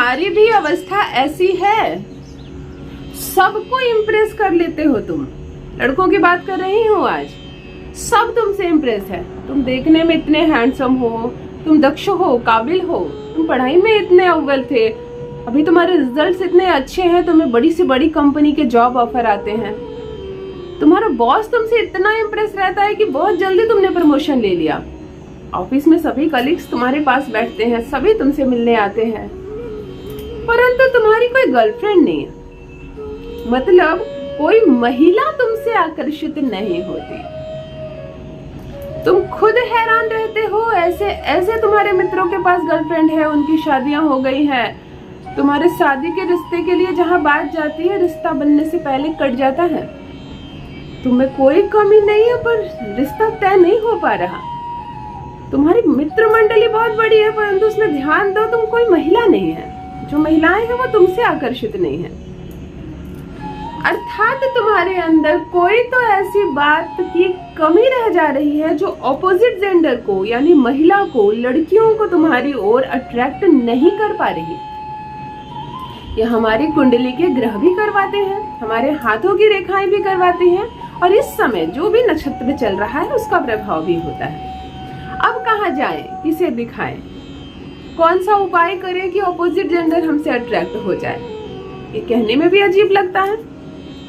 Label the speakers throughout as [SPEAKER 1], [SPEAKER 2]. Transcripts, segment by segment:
[SPEAKER 1] तुम्हारी भी अवस्था ऐसी है, सबको इम्प्रेस कर लेते हो तुम। लड़कों की बात कर रही हूँ आज, सब तुमसे इम्प्रेस है। तुम देखने में इतने हैंडसम हो, तुम दक्ष हो, काबिल हो, तुम पढ़ाई में इतने अव्वल थे, अभी तुम्हारे रिजल्ट्स इतने अच्छे हैं, तुम्हें बड़ी से बड़ी कंपनी के जॉब ऑफर आते हैं। तुम्हारा बॉस तुमसे इतना इम्प्रेस रहता है कि बहुत जल्दी तुमने प्रमोशन ले लिया। ऑफिस में सभी कलीग्स तुम्हारे पास बैठते हैं, सभी तुमसे मिलने आते हैं, परंतु तुम्हारी कोई गर्लफ्रेंड नहीं है। मतलब कोई महिला तुमसे आकर्षित नहीं होती। तुम खुद हैरान रहते हो, ऐसे ऐसे तुम्हारे मित्रों के पास गर्लफ्रेंड है, उनकी शादियां हो गई हैं। तुम्हारे शादी के रिश्ते के लिए जहां बात जाती है, रिश्ता बनने से पहले कट जाता है। तुम्हें कोई कमी नहीं है, पर रिश्ता तय नहीं हो पा रहा। तुम्हारी मित्र मंडली बहुत बड़ी है, परंतु उसमें ध्यान दो, तुम कोई महिला नहीं है। जो महिलाएं हैं वो तुमसे आकर्षित नहीं है। अर्थात तुम्हारे अंदर कोई तो ऐसी बात की कमी रह जा रही है जो ऑपोजिट जेंडर को, यानी महिला को, लड़कियों को तुम्हारी ओर अट्रैक्ट नहीं कर पा रही। यह हमारी कुंडली के ग्रह भी करवाते हैं, हमारे हाथों की रेखाएं भी करवाती हैं, और इस समय जो भी नक्षत्र चल रहा है उसका प्रभाव भी होता है। अब कहाँ जाएं, किसे दिखाएं, कौन सा उपाय करें कि ऑपोजिट जेंडर हमसे अट्रैक्ट हो जाए? ये कहने में भी अजीब लगता है।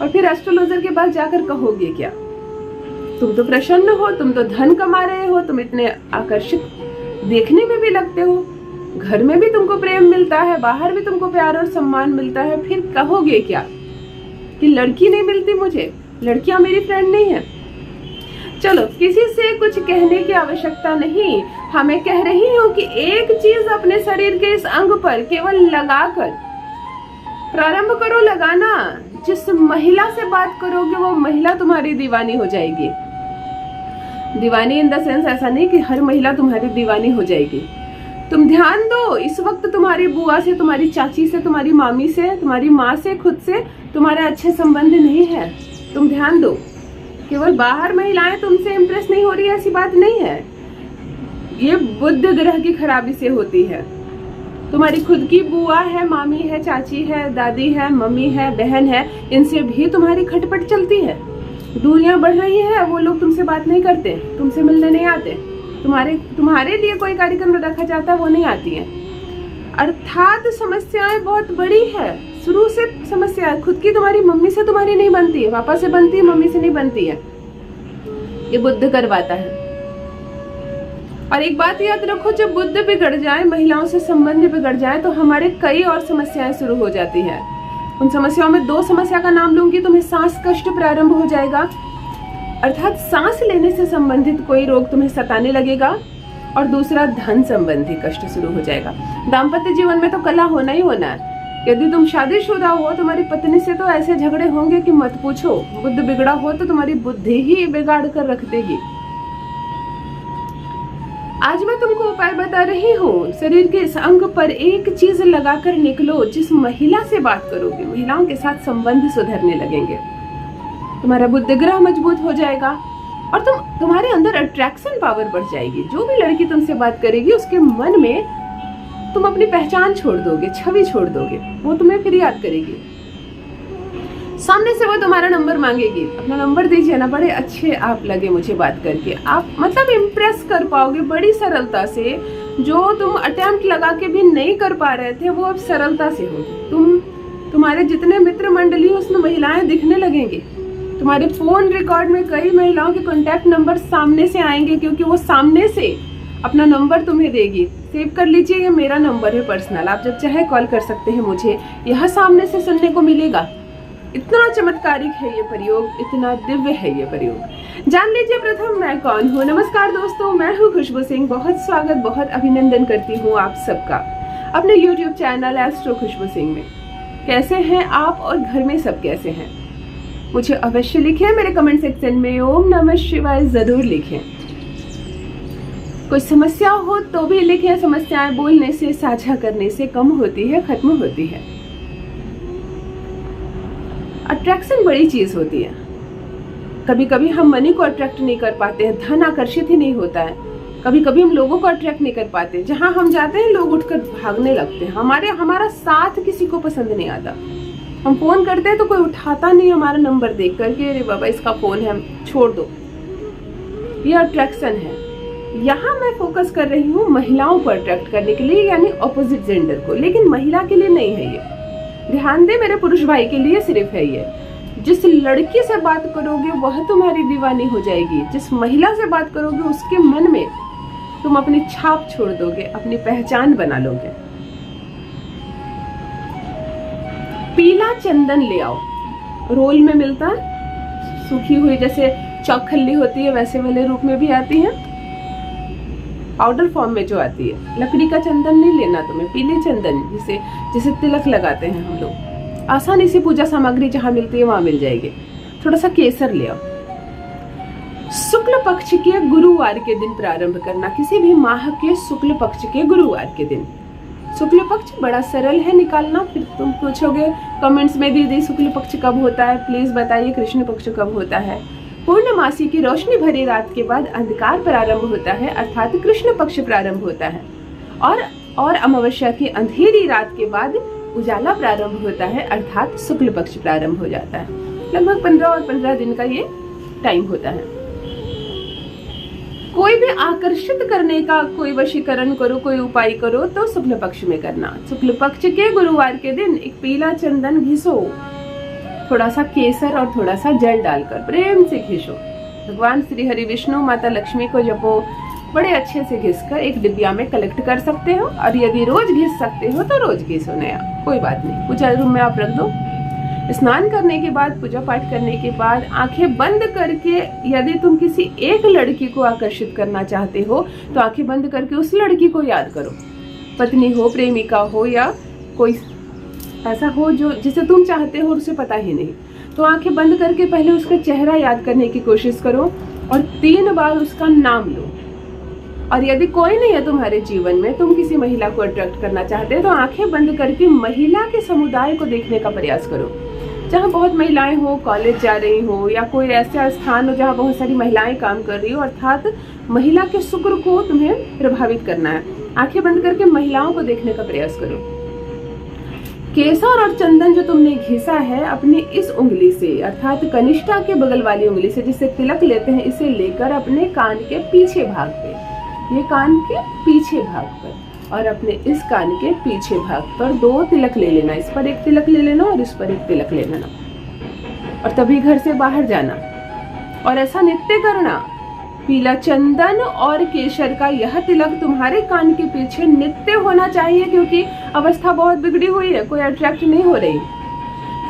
[SPEAKER 1] और फिर एस्ट्रोलॉजर के पास जाकर कहोगे क्या? तुम तो प्रसन्न हो, तुम तो धन कमा रहे हो, तुम इतने आकर्षित देखने में भी लगते हो, घर में भी तुमको प्रेम मिलता है, बाहर भी तुमको प्यार और सम्मान मिलता है, फिर कहोगे क्या कि लड़की नहीं मिलती मुझे, लड़कियां मेरी फ्रेंड नहीं है। चलो, किसी से कुछ कहने की आवश्यकता नहीं। हमें कह रही हूँ कि एक चीज अपने शरीर के इस अंग पर केवल लगाकर प्रारंभ करो लगाना। जिस महिला से बात करोगे वो महिला तुम्हारी दीवानी हो जाएगी। दीवानी इन द सेंस ऐसा नहीं कि हर महिला तुम्हारी दीवानी हो जाएगी। तुम ध्यान दो, इस वक्त तुम्हारी बुआ से, तुम्हारी चाची से, तुम्हारी मामी से, तुम्हारी माँ से, खुद से तुम्हारे अच्छे संबंध नहीं है। तुम ध्यान दो, केवल बाहर महिलाएं तुमसे इम्प्रेस नहीं हो रही है, ऐसी बात नहीं है। ये बुध ग्रह की खराबी से होती है। तुम्हारी खुद की बुआ है, मामी है, चाची है, दादी है, मम्मी है, बहन है, इनसे भी तुम्हारी खटपट चलती है। दूरियां बढ़ रही है, वो लोग तुमसे बात नहीं करते, तुमसे मिलने नहीं आते, तुम्हारे लिए कोई कार्यक्रम रखा जाता है वो नहीं आती है। अर्थात समस्याएं बहुत बड़ी है, शुरू से समस्या। खुद की तुम्हारी मम्मी से तुम्हारी नहीं बनती है, पापा से बनती है, मम्मी से नहीं बनती है। ये बुध करवाता है। और एक बात याद रखो, जब बुध बिगड़ जाए, महिलाओं से संबंध बिगड़ जाए, तो हमारे कई और समस्याएं शुरू हो जाती है। उन समस्याओं में 2 समस्या का नाम लूंगी। तुम्हें सांस कष्ट प्रारंभ हो जाएगा, अर्थात सांस लेने से संबंधित कोई रोग तुम्हें सताने लगेगा, और दूसरा धन संबंधी कष्ट शुरू हो जाएगा। दाम्पत्य जीवन में तो कला होना ही होना है। यदि तुम शादीशुदा हो, तुम्हारी पत्नी से तो ऐसे झगड़े होंगे कि मत पूछो। बुध बिगड़ा हो तो तुम्हारी बुद्धि ही बिगाड़ कर रख देगी। आज मैं तुमको उपाय बता रही हूँ। शरीर के इस अंग पर एक चीज लगाकर निकलो। जिस महिला से बात करोगे, महिलाओं के साथ संबंध सुधरने लगेंगे, तुम्हारा बुध ग्रह मजबूत हो जाएगा, और तुम्हारे अंदर अट्रैक्शन पावर बढ़ जाएगी। जो भी लड़की तुमसे बात करेगी, उसके मन में तुम अपनी पहचान छोड़ दोगे, छवि छोड़ दोगे, वो तुम्हें फिर याद करेगी। सामने से वो तुम्हारा नंबर मांगेगी, अपना नंबर दीजिए ना, बड़े अच्छे आप लगे मुझे बात करके। आप मतलब इम्प्रेस कर पाओगे बड़ी सरलता से। जो तुम अटेम्प्ट लगा के भी नहीं कर पा रहे थे, वो अब सरलता से होगी। तुम्हारे जितने मित्र मंडली उसमें महिलाएं दिखने लगेंगी। तुम्हारे फोन रिकॉर्ड में कई महिलाओं के कॉन्टैक्ट नंबर सामने से आएंगे, क्योंकि वो सामने से अपना नंबर तुम्हें देगी। सेव कर लीजिए, ये मेरा नंबर है पर्सनल, आप जब चाहे कॉल कर सकते हैं मुझे। यह सामने से सुनने को मिलेगा। इतना चमत्कारिक है ये प्रयोग, इतना दिव्य है ये प्रयोग। जान लीजिए प्रथम मैं कौन हूँ। नमस्कार दोस्तों, मैं हूँ खुशबू सिंह। बहुत स्वागत, बहुत अभिनंदन करती हूँ आप सबका अपने YouTube चैनल एस्ट्रो खुशबू सिंह में। कैसे हैं आप और घर में सब कैसे हैं? मुझे अवश्य लिखें मेरे कमेंट सेक्शन में। ओम नमः शिवाय जरूर लिखें। कोई समस्या हो तो भी लिखें। समस्याएं बोलने से, साझा करने से कम होती है, खत्म होती है। अट्रैक्शन बड़ी चीज होती है। कभी कभी हम मनी को अट्रैक्ट नहीं कर पाते हैं, धन आकर्षित ही नहीं होता है। कभी कभी हम लोगों को अट्रैक्ट नहीं कर पाते, जहां हम जाते हैं लोग उठकर भागने लगते हैं, हमारा साथ किसी को पसंद नहीं आता। हम फोन करते हैं तो कोई उठाता नहीं हमारा नंबर देख करके, अरे बाबा इसका फोन है छोड़ दो। ये अट्रैक्शन है। यहाँ मैं फोकस कर रही हूँ महिलाओं को अट्रैक्ट करने के लिए, यानी ऑपोजिट जेंडर को, लेकिन महिला के लिए नहीं है ये। ध्यान दे मेरे पुरुष भाई के लिए सिर्फ है ये। जिस लड़की से बात करोगे वह तुम्हारी दीवानी हो जाएगी, जिस महिला से बात करोगे उसके मन में तुम अपनी छाप छोड़ दोगे, अपनी पहचान बना लोगे। पीला चंदन ले आओ, रोल में मिलता है, सूखी हुई जैसे चौखल्ली होती है वैसे वाले रूप में भी आती है, पाउडर फॉर्म में जो आती है। लकड़ी का चंदन नहीं लेना तुम्हें, पीले चंदन जिसे तिलक लगाते हैं हम लोग। आसानी से पूजा सामग्री जहां मिलती है वहां मिल जाएगी। थोड़ा सा केसर ले आओ। शुक्ल पक्ष के गुरुवार के दिन प्रारंभ करना, किसी भी माह के शुक्ल पक्ष के गुरुवार के दिन। शुक्ल पक्ष बड़ा सरल है निकालना। फिर तुम पूछोगे कमेंट्स में, दीदी शुक्ल पक्ष कब होता है, प्लीज बताइए कृष्ण पक्ष कब होता है। पूर्णमासी की रोशनी भरी रात के बाद अंधकार प्रारंभ होता है, अर्थात कृष्ण पक्ष प्रारंभ होता है। और अमावस्या की अंधेरी रात के बाद उजाला प्रारंभ होता है, अर्थात शुक्ल पक्ष प्रारंभ हो जाता है। लगभग 15 और 15 दिन का ये टाइम होता है। कोई भी आकर्षित करने का कोई वशीकरण करो, कोई उपाय करो तो शुक्ल पक्ष में करना। शुक्ल पक्ष के गुरुवार के दिन एक पीला चंदन घिसो, थोड़ा सा केसर और थोड़ा सा जल डालकर प्रेम से घिसो। भगवान श्री हरि विष्णु माता लक्ष्मी को जपो। बड़े अच्छे से घिसकर एक डिब्बिया में कलेक्ट कर सकते हो, और यदि रोज घिस सकते हो तो रोज घिसो नया, कोई बात नहीं। पूजा रूम में आप रख दो। स्नान करने के बाद, पूजा पाठ करने के बाद आंखें बंद करके, यदि तुम किसी एक लड़की को आकर्षित करना चाहते हो तो आंखें बंद करके उस लड़की को याद करो। पत्नी हो, प्रेमिका हो, या कोई ऐसा हो जो जिसे तुम चाहते हो और उसे पता ही नहीं, तो आंखें बंद करके पहले उसका चेहरा याद करने की कोशिश करो और 3 बार उसका नाम लो। और यदि कोई नहीं है तुम्हारे जीवन में, तुम किसी महिला को अट्रैक्ट करना चाहते हो तो आंखें बंद करके महिला के समुदाय को देखने का प्रयास करो। जहाँ बहुत महिलाएं हो, कॉलेज जा रही हो, या कोई ऐसा स्थान हो जहाँ बहुत सारी महिलाएं काम कर रही हो, अर्थात महिला के शुक्र को तुम्हें प्रभावित करना है। आंखें बंद करके महिलाओं को देखने का प्रयास करो। केसर और चंदन जो तुमने घिसा है अपनी इस उंगली से, अर्थात कनिष्ठा के बगल वाली उंगली से, जिसे तिलक लेते हैं, इसे लेकर अपने कान के पीछे भाग पे, ये कान के पीछे भाग पर, और अपने इस कान के पीछे भाग पर 2 तिलक ले लेना। इस पर एक तिलक ले लेना और इस पर एक तिलक ले लेना, और तभी घर से बाहर जाना और ऐसा नित्य करना। पीला चंदन और केसर का यह तिलक तुम्हारे कान के पीछे नित्य होना चाहिए, क्योंकि अवस्था बहुत बिगड़ी हुई है, कोई अट्रैक्ट नहीं हो रही।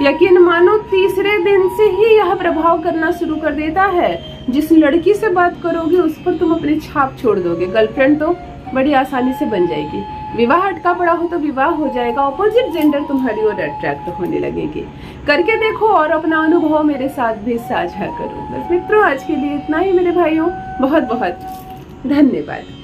[SPEAKER 1] यकीन मानो तीसरे दिन से ही यह प्रभाव करना शुरू कर देता है। जिस लड़की से बात करोगे उस पर तुम अपनी छाप छोड़ दोगे। गर्लफ्रेंड तो बड़ी आसानी से बन जाएगी। विवाह अटका पड़ा हो तो विवाह हो जाएगा। ऑपोजिट जेंडर तुम्हारी ओर अट्रैक्ट होने लगेगी। करके देखो और अपना अनुभव मेरे साथ भी साझा करो। बस मित्रों, आज के लिए इतना ही मेरे भाइयों। बहुत बहुत धन्यवाद।